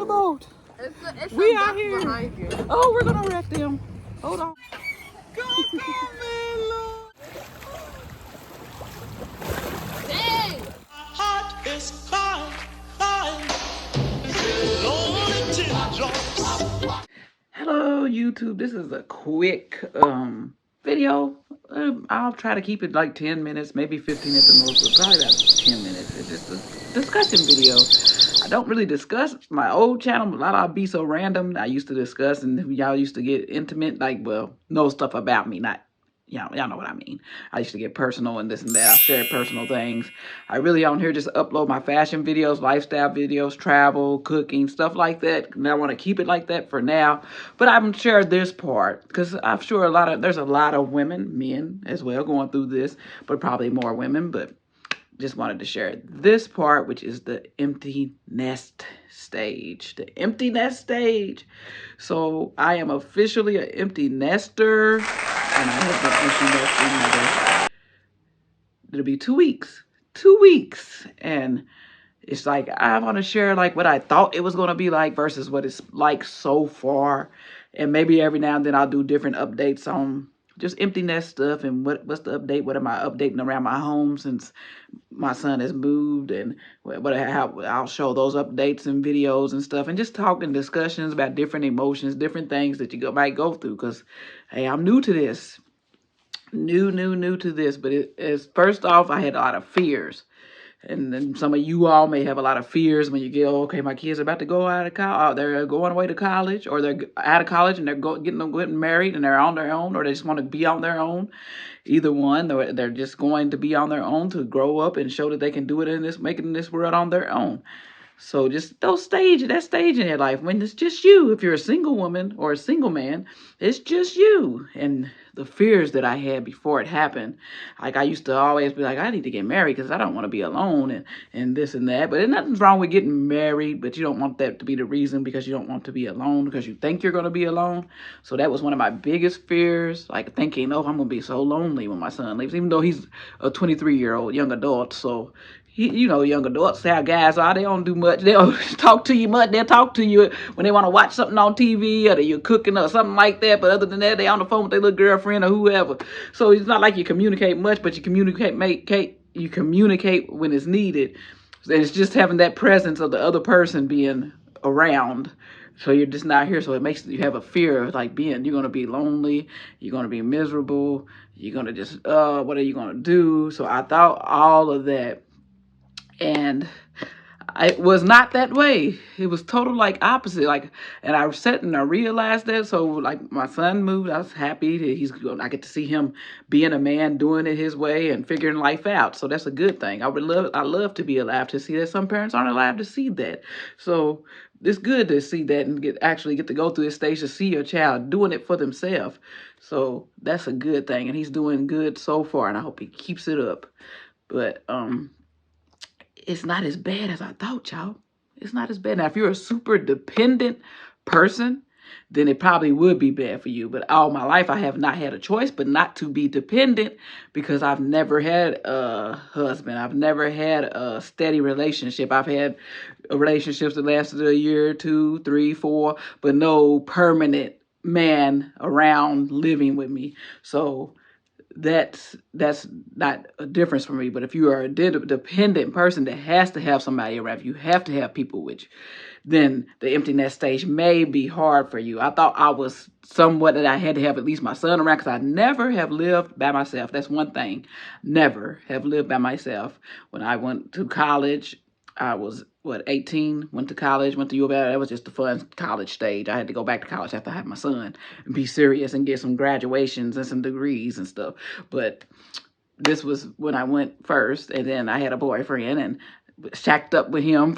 boat. It's We some out ducks here. behind you. Oh, we're gonna wreck them. Hold on. Dang! Heart is crying, crying, lonely teardrops. Hello, YouTube. This is a quick video. I'll try to keep it like 10 minutes, maybe 15 at the most, but probably about 10 minutes. It's just a discussion video. I don't really discuss my old channel. A lot of I'll be so random. I used to discuss, and y'all used to get intimate, like, well, know stuff about me, not, y'all know what I mean. I used to get personal and this and that. I share personal things. I really on here just upload my fashion videos, lifestyle videos, travel, cooking, stuff like that. And I want to keep it like that for now. But I'm sure this part, because I'm sure there's a lot of women, men as well, going through this, but probably more women. But just wanted to share this part, which is the empty nest stage. The empty nest stage. So I am officially an empty nester, and I have been empty nesting, I guess, it'll be 2 weeks. 2 weeks. And it's like, I want to share like what I thought it was going to be like versus what it's like so far. And maybe every now and then I'll do different updates on just empty nest stuff and what's the update, what am I updating around my home since my son has moved, and how I'll show those updates and videos and stuff, and just talking discussions about different emotions, different things that you might go through, because hey, I'm new to this. New to this, but it is, first off, I had a lot of fears. And then some of you all may have a lot of fears when you get, oh, okay, my kids are about to go out of college, they're going away to college, or they're out of college and they're getting married and they're on their own, or they just want to be on their own. Either one, or they're just going to be on their own to grow up and show that they can do it in this, making this world on their own. So just that stage in your life when it's just you. If you're a single woman or a single man, it's just you. And the fears that I had before it happened, like I used to always be like, I need to get married because I don't want to be alone and this and that. But there's nothing wrong with getting married, but you don't want that to be the reason, because you don't want to be alone because you think you're going to be alone. So that was one of my biggest fears, like thinking, oh, I'm going to be so lonely when my son leaves, even though he's a 23-year-old young adult. So young adults, how guys are, they don't do much. They don't talk to you much. They'll talk to you when they want to watch something on TV, or you're cooking or something like that. But other than that, they on the phone with their little girlfriend or whoever. So it's not like you communicate much, but you communicate when it's needed. And it's just having that presence of the other person being around. So you're just not here. So it makes you have a fear of like you're going to be lonely. You're going to be miserable. You're going to just, what are you going to do? So I thought all of that. And it was not that way. It was total like opposite. Like, and I sat and I realized that. So like my son moved, I was happy that I get to see him being a man, doing it his way and figuring life out. So that's a good thing. I love to be alive to see that. Some parents aren't alive to see that. So it's good to see that and actually get to go through this stage to see your child doing it for themselves. So that's a good thing. And he's doing good so far, and I hope he keeps it up. But it's not as bad as I thought, y'all. It's not as bad. Now, if you're a super dependent person, then it probably would be bad for you. But all my life, I have not had a choice but not to be dependent, because I've never had a husband. I've never had a steady relationship. I've had relationships that lasted a year, 2, 3, 4, but no permanent man around living with me. So that's not a difference for me. But if you are a dependent person that has to have somebody around, if you have to have people with you, then the empty nest stage may be hard for you. I thought I was somewhat that I had to have at least my son around, because I never have lived by myself. That's one thing. Never have lived by myself. When I went to college, I was, 18, went to college, went to U of L. That was just the fun college stage. I had to go back to college after I had my son and be serious and get some graduations and some degrees and stuff. But this was when I went first, and then I had a boyfriend and shacked up with him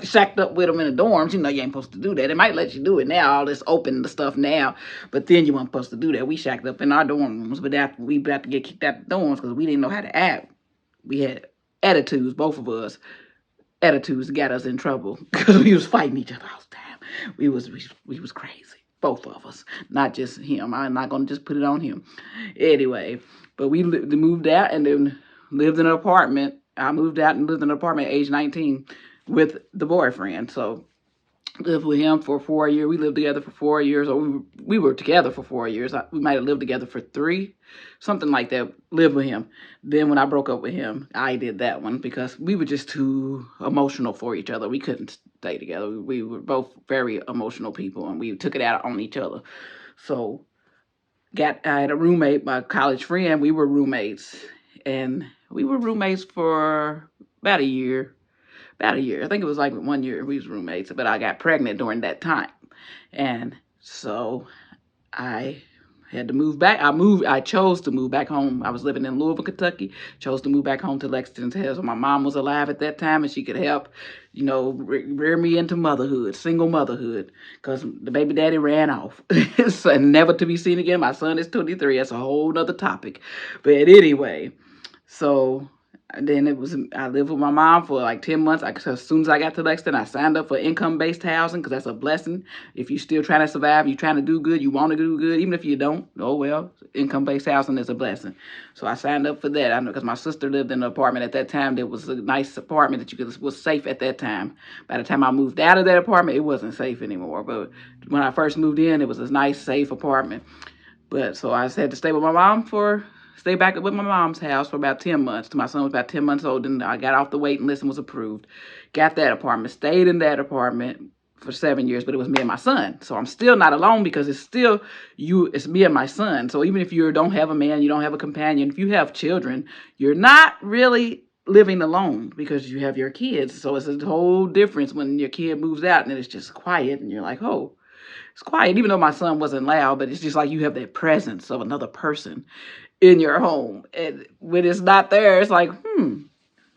shacked up with him in the dorms. You ain't supposed to do that. It might let you do it now, all this open stuff now, but then you weren't supposed to do that. We shacked up in our dorm rooms, but after we about to get kicked out of the dorms because we didn't know how to act. We had attitudes, both of us. Attitudes got us in trouble because we was fighting each other all the time. We was crazy, both of us, not just him. I'm not gonna just put it on him. Anyway, but we moved out and then lived in an apartment. I moved out and lived in an apartment at age 19 with the boyfriend. So lived with him for 4 years. We lived together for 4 years, or we were together for 4 years. We might have lived together for 3, something like that. Lived with him. Then when I broke up with him, I did that one because we were just too emotional for each other. We couldn't stay together. We were both very emotional people, and we took it out on each other. So I had a roommate, my college friend. We were roommates, and we were roommates for about a year. About a year. I think it was like 1 year we was roommates, but I got pregnant during that time. And so I had to move back. I chose to move back home. I was living in Louisville, Kentucky. Chose to move back home to Lexington, Tennessee. So my mom was alive at that time, and she could help, rear me into motherhood, single motherhood, because the baby daddy ran off. So never to be seen again. My son is 23. That's a whole nother topic. But anyway, so then I lived with my mom for like 10 months. As soon as I got to Lexington, I signed up for income-based housing because that's a blessing. If you're still trying to survive, you're trying to do good, you want to do good, even if you don't, oh well, income-based housing is a blessing. So I signed up for that. I know because my sister lived in an apartment at that time that was a nice apartment that was safe at that time. By the time I moved out of that apartment, it wasn't safe anymore. But when I first moved in, it was a nice, safe apartment. But so I had to stay back with my mom's house for about 10 months. My son was about 10 months old, and I got off the waiting list and was approved. Got that apartment, stayed in that apartment for 7 years, but it was me and my son. So I'm still not alone because it's me and my son. So even if you don't have a man, you don't have a companion, if you have children, you're not really living alone because you have your kids. So it's a whole difference when your kid moves out and it's just quiet and you're like, oh, it's quiet, even though my son wasn't loud, but it's just like you have that presence of another person in your home. And when it's not there, it's like,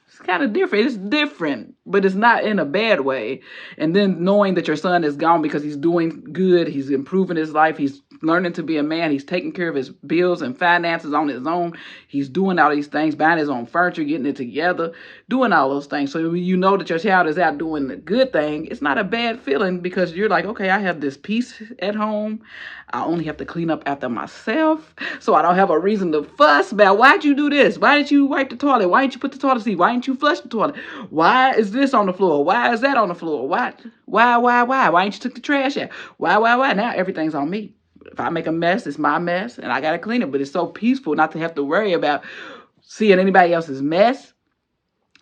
it's kind of different. It's different, but it's not in a bad way. And then knowing that your son is gone because he's doing good, he's improving his life, he's learning to be a man, he's taking care of his bills and finances on his own, he's doing all these things, buying his own furniture, getting it together, doing all those things. So when you know that your child is out doing the good thing, it's not a bad feeling because you're like, okay, I have this peace at home. I only have to clean up after myself, so I don't have a reason to fuss about why'd you do this? Why didn't you wipe the toilet? Why didn't you put the toilet seat? Why didn't you flush the toilet? Why is this on the floor? Why is that on the floor? Why didn't you took the trash out? Why? Now everything's on me. If I make a mess, it's my mess, and I gotta clean it. But it's so peaceful not to have to worry about seeing anybody else's mess.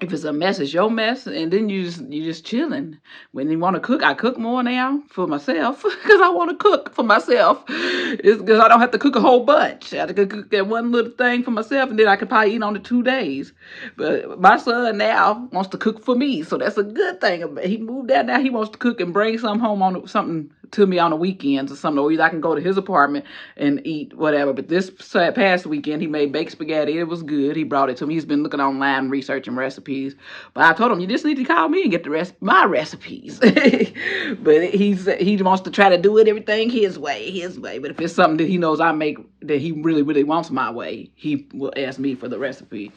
If it's a mess, it's your mess, and then you just chilling. When you want to cook, I cook more now for myself because I want to cook for myself. It's because I don't have to cook a whole bunch. I have to cook that one little thing for myself, and then I can probably eat on it 2 days. But my son now wants to cook for me, so that's a good thing. He moved out now. He wants to cook and bring something home something to me on the weekends or something, or either I can go to his apartment and eat whatever. But this past weekend, he made baked spaghetti. It was good. He brought it to me. He's been looking online, researching recipes. But I told him, you just need to call me and get my recipes. But he wants to try to do everything his way. But if it's something that he knows I make that he really, really wants my way, he will ask me for the recipe.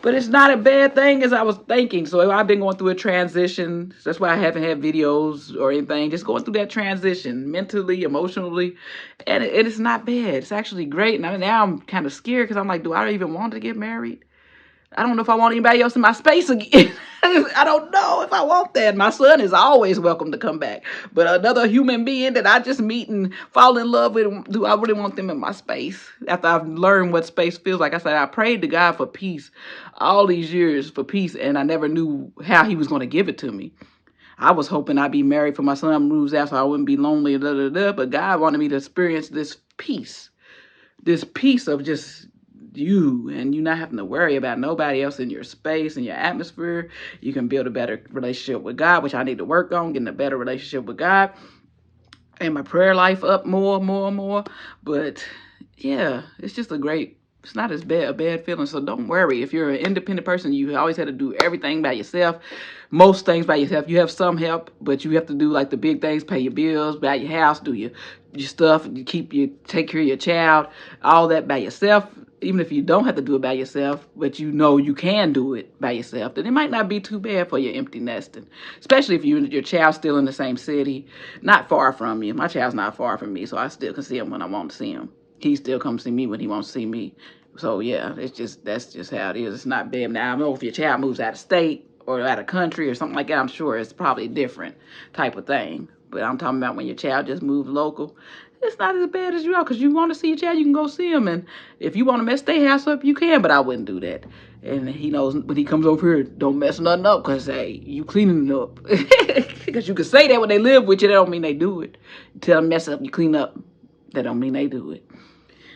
But it's not a bad thing as I was thinking. So I've been going through a transition. That's why I haven't had videos or anything. Just going through that transition mentally, emotionally. And it's not bad. It's actually great. And now I'm kind of scared because I'm like, do I even want to get married? I don't know if I want anybody else in my space again. I don't know if I want that. My son is always welcome to come back. But another human being that I just meet and fall in love with, do I really want them in my space? After I've learned what space feels like, I said, I prayed to God for peace all these years for peace, and I never knew how he was going to give it to me. I was hoping I'd be married for my son moves out so I wouldn't be lonely, but God wanted me to experience this peace of just you and you not having to worry about nobody else in your space and your atmosphere. You can build a better relationship with God, which I need to work on, getting a better relationship with God and my prayer life up more. But yeah, it's just it's not a bad feeling. So don't worry. If you're an independent person, you always had to do everything by yourself. Most things by yourself. You have some help, but you have to do like the big things, pay your bills, buy your house, do your stuff, take care of your child, all that by yourself. Even if you don't have to do it by yourself, but you know you can do it by yourself, then it might not be too bad for your empty nesting. Especially if your child's still in the same city, not far from you. My child's not far from me, so I still can see him when I want to see him. He still comes see me when he wants to see me. So yeah, that's just how it is. It's not bad. Now I know if your child moves out of state or out of country or something like that, I'm sure it's probably a different type of thing. But I'm talking about when your child just moved local. It's not as bad as you are, because you want to see your child, you can go see them. And if you want to mess their house up, you can, but I wouldn't do that. And he knows when he comes over here, don't mess nothing up, because, hey, you cleaning it up. Because you can say that when they live with you, that don't mean they do it. You tell them mess up, you clean up. That don't mean they do it.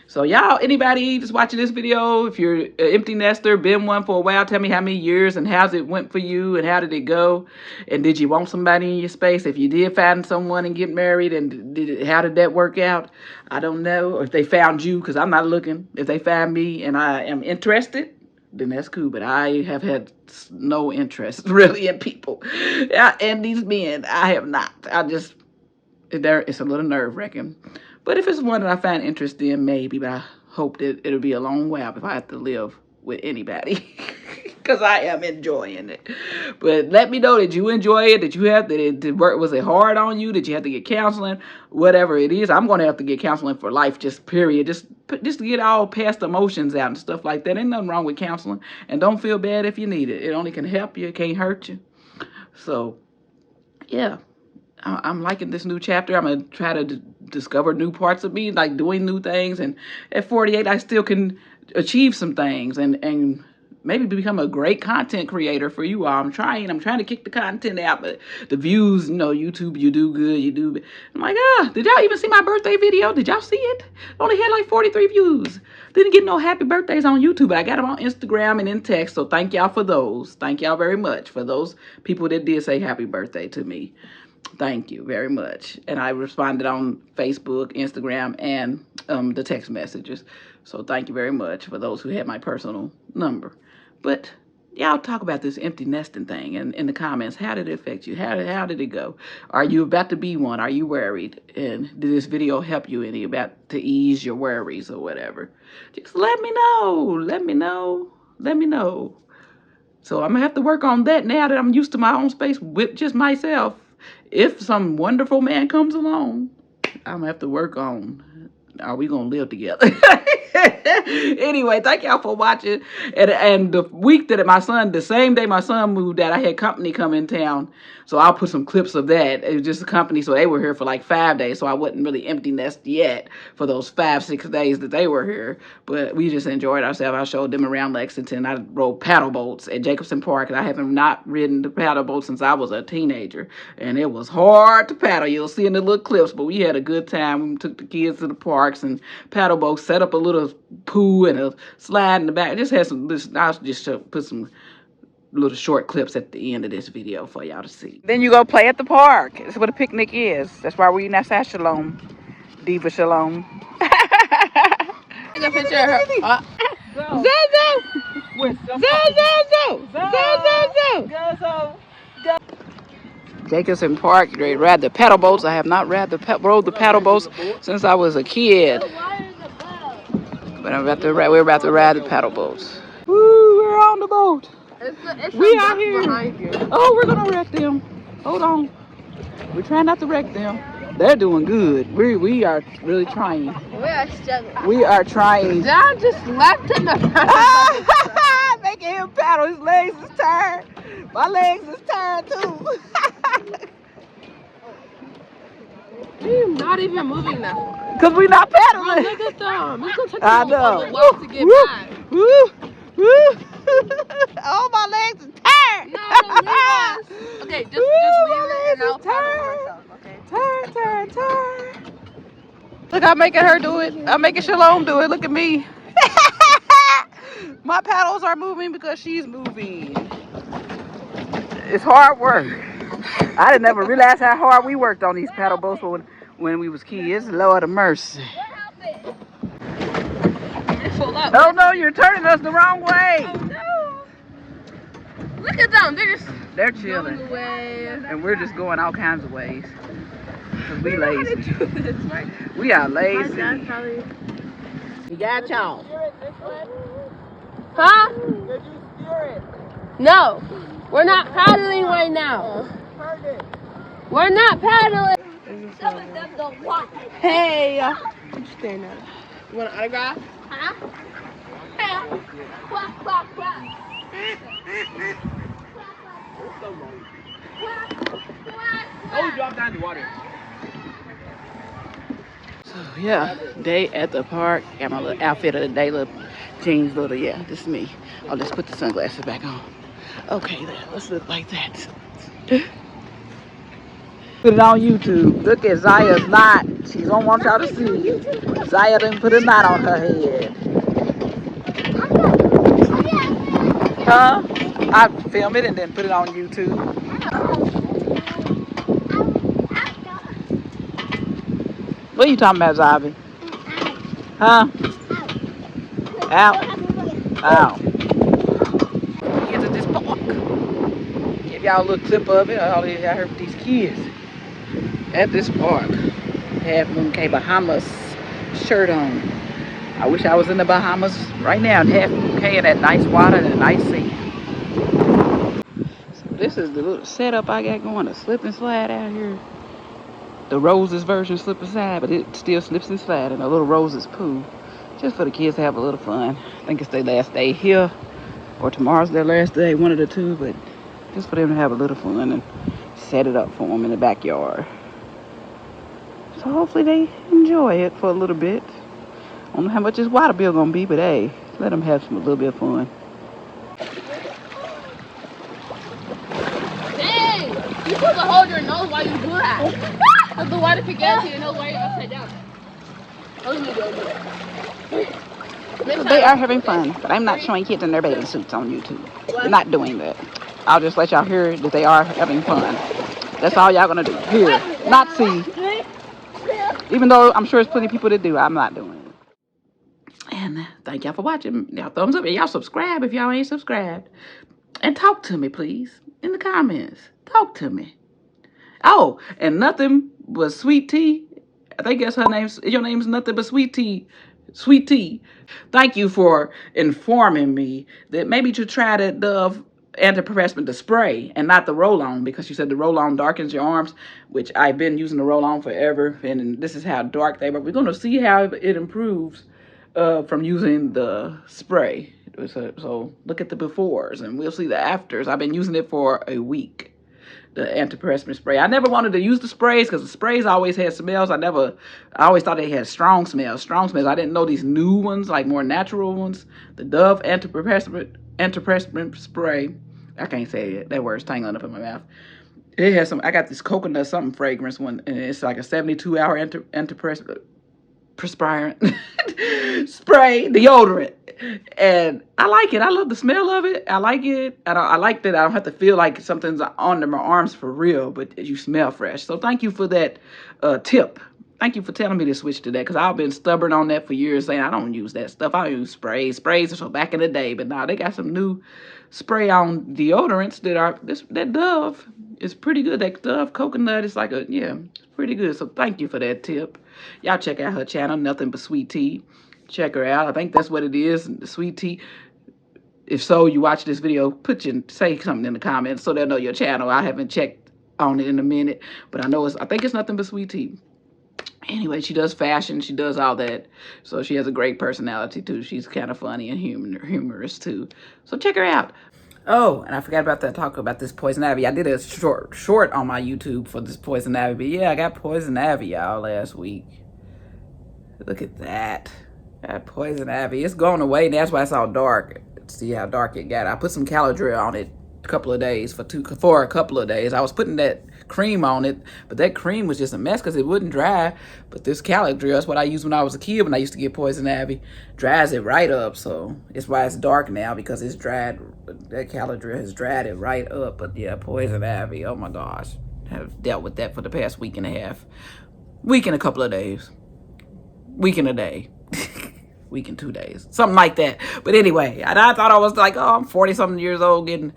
So y'all, anybody just watching this video, if you're an empty nester, been one for a while, tell me how many years and how's it went for you and how did it go? And did you want somebody in your space? If you did find someone and get married, and how did that work out? I don't know. Or if they found you, because I'm not looking. If they find me and I am interested, then that's cool. But I have had no interest really in people. And these men, I have not. It's a little nerve-wracking. But if it's one that I find interest in, maybe. But I hope that it'll be a long while if I have to live with anybody. Because I am enjoying it. But let me know, did you enjoy it? Was it hard on you? Did you have to get counseling? Whatever it is, I'm going to have to get counseling for life, just period. Just to get all past emotions out and stuff like that. Ain't nothing wrong with counseling. And don't feel bad if you need it. It only can help you. It can't hurt you. So, yeah. I'm liking this new chapter. I'm going to try to discover new parts of me, like doing new things. And at 48, I still can achieve some things and maybe become a great content creator for you all. I'm trying to kick the content out, but the views, YouTube, you do good, you do. I'm like, did y'all even see my birthday video? Did y'all see it? Only had like 43 views. Didn't get no happy birthdays on YouTube, but I got them on Instagram and in text. So thank y'all for those. Thank y'all very much for those people that did say happy birthday to me. Thank you very much. And I responded on Facebook, Instagram, and the text messages. So thank you very much for those who had my personal number. But y'all talk about this empty nesting thing in the comments. How did it affect you? How did it go? Are you about to be one? Are you worried? And did this video help you any about to ease your worries or whatever? Just let me know. Let me know. Let me know. So I'm going to have to work on that now that I'm used to my own space with just myself. If some wonderful man comes along, I'm going to have to work on, are we going to live together? Anyway, thank y'all for watching. And the week that the same day my son moved out, I had company come in town. So I'll put some clips of that. It was just a company, so they were here for like 5 days. So I wasn't really empty nest yet for those 5-6 days that they were here. But we just enjoyed ourselves. I showed them around Lexington. I rode paddle boats at Jacobson Park. And I haven't not ridden the paddle boat since I was a teenager. And it was hard to paddle. You'll see in the little clips. But we had a good time. We took the kids to the parks and paddle boats, set up a little pool and a slide in the back. I just had I'll just put some little short clips at the end of this video for y'all to see. Then you go play at the park. That's what a picnic is. That's why we're eating outside Shalom. Diva Shalom. Take a picture of her. Jacobson Park, they ride the paddle boats. I have not rode the paddle boats since I was a kid. But we're about to ride the paddle boats. Woo, we're on the boat. We are here. Oh, we're gonna wreck them. Hold on. We're trying not to wreck them. They're doing good. We are really trying. We are struggling. We are trying. John just left him the Making him paddle. His legs is tired. My legs is tired too. We're not even moving that far. Because we're not paddling. Look at them. It's going to take I them know. a while to get back. Woo. Oh, my legs are tired. No, leave us. Okay, just leave it and I'll paddle myself, okay? Tired. Look, I'm making her do it. I'm making Shalom do it. Look at me. My paddles are moving because she's moving. It's hard work. I didn't ever realize how hard we worked on these paddle boats when we was kids. Lord of mercy. Oh no, you're turning us the wrong way. Oh no. Look at them. They're chilling. Going away. And we're just going all kinds of ways. Because we lazy. This, right? We are lazy. Probably... We got y'all. Huh? Did you steer it? No. We're not paddling right now. We're not paddling. Some of them don't want it. Hey. I'm staring at it. You want an autograph? Huh? Quack, quack, quack. drop down in the water. So yeah, day at the park. Got my little outfit of the day, little jeans, little, yeah, this is me. Oh, let's put the sunglasses back on. Okay, let's look like that. Put it on YouTube. Look at Zaya's knot. She don't want y'all to see. Zaya didn't put a knot on her head. Huh? I film it and then put it on YouTube. What are you talking about, Zabi? Huh? Out. Out. Get to this park. Give y'all a little clip of it. All y'all heard these kids at this park. Half Moon Cay Bahamas shirt on. I wish I was in the Bahamas right now in Half Moon Cay in that nice water and a nice sea. So this is the little setup I got going. A slip and slide out here. The Roses version slip and slide, but it still slips and slides in a little Roses pool. Just for the kids to have a little fun. I think it's their last day here, or tomorrow's their last day, one of the two, but just for them to have a little fun and set it up for them in the backyard. So hopefully they enjoy it for a little bit. I don't know how much this water bill gonna be, but hey, let them have a little bit of fun. Dang! You're supposed to hold your nose while you do that. So the water can get to your nose while you're upside down. They are having fun, but I'm not showing kids in their bathing suits on YouTube. I'm not doing that. I'll just let y'all hear that they are having fun. That's all y'all gonna do. Hear, not see. Even though I'm sure there's plenty of people that do, I'm not doing it. And thank y'all for watching. Y'all thumbs up and y'all subscribe if y'all ain't subscribed. And talk to me, please, in the comments. Talk to me. Oh, and nothing but Sweet Tea. I think that's her name. Your name's nothing but Sweet Tea. Sweet Tea. Thank you for informing me that maybe to try the Dove antiperspirant, the spray, and not the roll-on, because you said the roll-on darkens your arms, which I've been using the roll-on forever, and this is how dark they were. We're going to see how it improves from using the spray. So look at the befores, and we'll see the afters. I've been using it for a week. The antiperspirant spray. I never wanted to use the sprays because the sprays always had smells. I always thought they had strong smells. I didn't know these new ones, like more natural ones. The Dove antiperspirant spray. I can't say it. That word's tangling up in my mouth. It has some, I got this coconut something fragrance one, and it's like a 72-hour antiperspirant spray deodorant. And I like it. I love the smell of it. I like it. I like that I don't have to feel like something's under my arms for real, but you smell fresh. So thank you for that tip. Thank you for telling me to switch to that, because I've been stubborn on that for years, saying I don't use that stuff. I use sprays. Sprays are so back in the day, but now they got some new spray on deodorants that are, that Dove is pretty good. That Dove coconut is like it's pretty good. So thank you for that tip. Y'all check out her channel, Nothing But Sweet Tea. Check her out. I think that's what it is, Sweet Tea. If so, you watch this video, say something in the comments so they'll know your channel. I haven't checked on it in a minute, but I think it's Nothing But Sweet Tea. Anyway, she does fashion. She does all that. So she has a great personality, too. She's kind of funny and humorous, too. So check her out. Oh, and I forgot about that, talk about this Poison Ivy. I did a short on my YouTube for this Poison Ivy. But yeah, I got Poison Ivy, y'all, last week. Look at that. Got Poison Ivy. It's going away, and that's why it's all dark. See how dark it got. I put some Caladryl on it a couple of days, for a couple of days. I was putting that cream on it, but that cream was just a mess because it wouldn't dry. But this Caladryl, that's what I used when I was a kid, when I used to get Poison Ivy. Dries it right up, so it's why it's dark now, because it's dried. That Caladryl has dried it right up. But yeah, Poison Ivy, oh my gosh. I've dealt with that for the past week and a half. Week and a couple of days. Week and a day. Week and 2 days. Something like that. But anyway, I thought I was like, oh, I'm 40-something years old, getting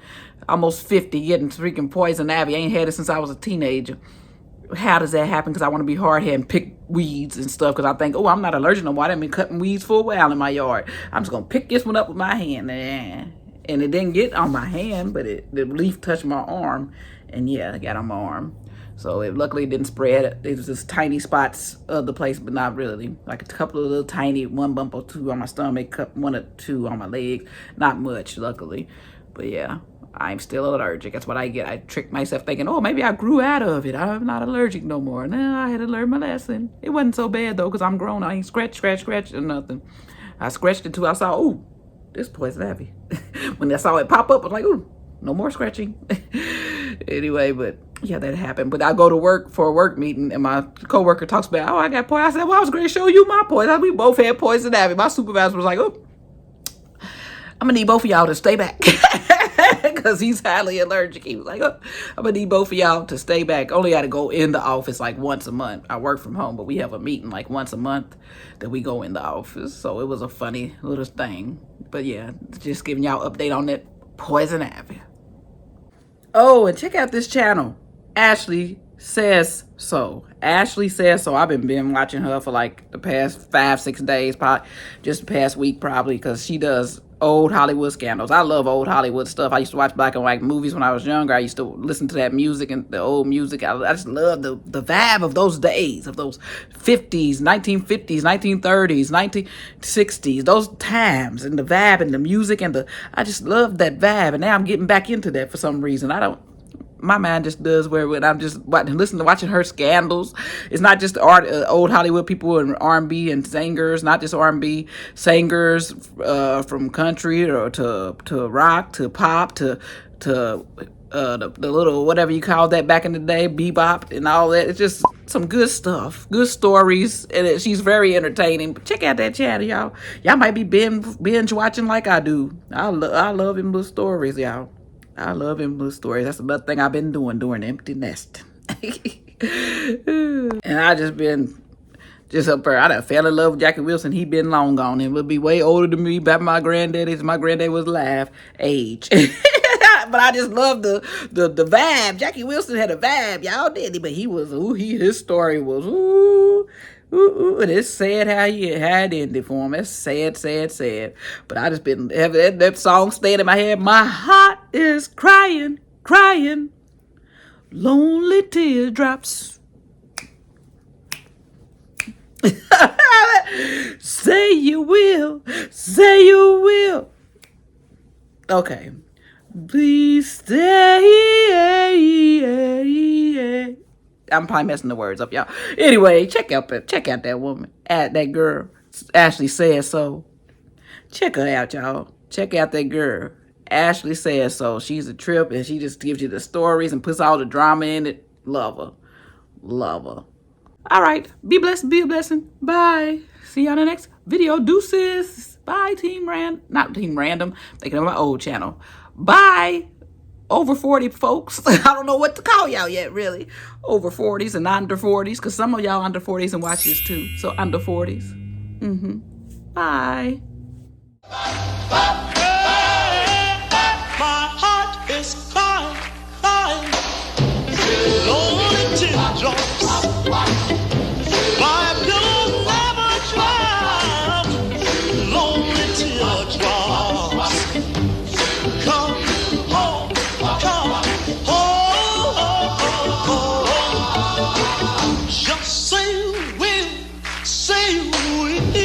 almost 50, getting freaking Poison Ivy. I ain't had it since I was a teenager. How does that happen? Because I want to be hard-headed and pick weeds and stuff, because I think, oh, I'm not allergic no more. I've been cutting weeds for a while in my yard. I'm just going to pick this one up with my hand. And it didn't get on my hand, but the leaf touched my arm. And yeah, it got on my arm. So it luckily didn't spread. It was just tiny spots of the place, but not really. Like a couple of little tiny, one bump or two on my stomach, one or two on my legs. Not much, luckily. But yeah, I'm still allergic. That's what I get. I tricked myself thinking, oh, maybe I grew out of it. I'm not allergic no more. No, I had to learn my lesson. It wasn't so bad, though, because I'm grown. I ain't scratch, or nothing. I scratched it, too. I saw, ooh, this poison ivy. When I saw it pop up, I was like, ooh, no more scratching. Anyway, but yeah, that happened. But I go to work for a work meeting, and my coworker talks about, oh, I got poison. I said, well, I was going to show you my poison. We both had poison ivy. My supervisor was like, oh, I'm going to need both of y'all to stay back. Because he's highly allergic. He was like, oh, I'm going to need both of y'all to stay back. Only got to go in the office like once a month. I work from home, but we have a meeting like once a month that we go in the office. So it was a funny little thing. But yeah, just giving y'all update on that poison ivy. Oh, and check out this channel. Ashley Says So. Ashley Says So. I've been watching her for like the past 5-6 days, probably just the past week probably, because she does old Hollywood scandals. I love old Hollywood stuff. I used to watch black and white movies when I was younger. I used to listen to that music and the old music. I just love the vibe of those days, of those 50s, 1950s, 1930s, 1960s, those times, and the vibe and the music and I just love that vibe. And now I'm getting back into that for some reason. My mind just does where when I'm just watching her scandals. It's not just old Hollywood people and R&B and singers, not just R&B singers from country or to rock to pop to the little whatever you call that back in the day, bebop and all that. It's just some good stuff, good stories, and she's very entertaining. But check out that channel, y'all. Y'all might be binge watching like I do. I love them little stories, y'all. I love endless stories. That's another thing I've been doing during empty nest. And I just been up there. I done fell in love with Jackie Wilson. He been long gone and would be way older than me. Back my granddaddy's. My granddaddy was alive age. But I just love the vibe. Jackie Wilson had a vibe, y'all did. But he was his story was and it's sad how it ended for him. It's sad, sad, sad. But I just been having that song staying in my head. My heart is crying, crying, lonely teardrops. Say you will, say you will. Okay. Please stay. I'm probably messing the words up, y'all. Anyway, check out that woman, that girl. Ashley Says So. Check her out, y'all. Check out that girl. Ashley Says So. She's a trip, and she just gives you the stories and puts all the drama in it. Love her. Love her. All right. Be blessed. Be a blessing. Bye. See y'all in the next video. Deuces. Bye, not Team Random. Thinking of my old channel. Bye. Over 40 folks. I don't know what to call y'all yet, really. Over 40s and under 40s, because some of y'all under 40s and watch this too. So under 40s. Bye. My heart is crying, crying, lonely teardrops. My pillow never dry, lonely teardrops. Come home, come home. Just say you will, say you will.